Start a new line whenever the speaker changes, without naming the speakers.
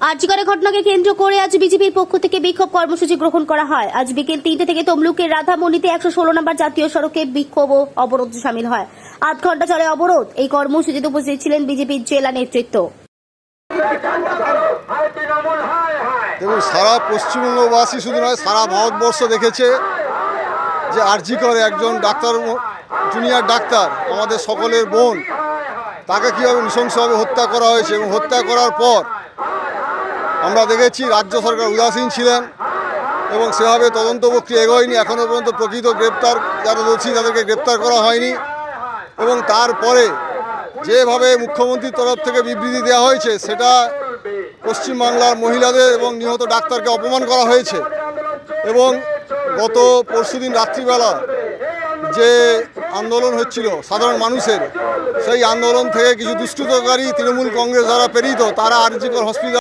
আরজিকরের ঘটনাকে কেন্দ্র করে আজ বিজেপির পক্ষ থেকে বিক্ষোভ কর্মসূচি গ্রহণ করা হয়। আজ বিকেল 3টে থেকে তমলুকের রাধামণিতে 116 নম্বর জাতীয় সড়কে বিক্ষোভ ও অবরোধ শামিল হয়। 8 ঘন্টা চলে অবরোধ। এই কর্মসূচিতে উপস্থিত ছিলেন বিজেপির জেলা নেতৃত্ব।
দেখুন, সারা পশ্চিমবঙ্গবাসী শুধু নয়, সারা ভারতবর্ষ দেখেছে যে আরজিকরে একজন ডাক্তার, জুনিয়র ডাক্তার, আমাদের সকলের বোন, তাকে কীভাবে নৃশংসভাবে হত্যা করা হয়েছে। এবং হত্যা করার পর আমরা দেখেছি রাজ্য সরকার উদাসীন ছিলেন এবং সেভাবে তদন্ত প্রক্রিয়া এগোয়নি। এখনও পর্যন্ত প্রকৃত গ্রেপ্তার যারা দোষী তাদেরকে গ্রেপ্তার করা হয়নি। এবং তারপরে যেভাবে মুখ্যমন্ত্রীর তরফ থেকে বিবৃতি দেওয়া হয়েছে, সেটা পশ্চিমবাংলার মহিলাদের এবং নিহত ডাক্তারকে অপমান করা হয়েছে। এবং গত পরশুদিন রাত্রিবেলা যে আন্দোলন হচ্ছিল সাধারণ মানুষের, সেই আন্দোলন থেকে কিছু দুষ্কৃতকারী তৃণমূল কংগ্রেস দ্বারা প্রেরিত তারা আরজিকর হসপিটাল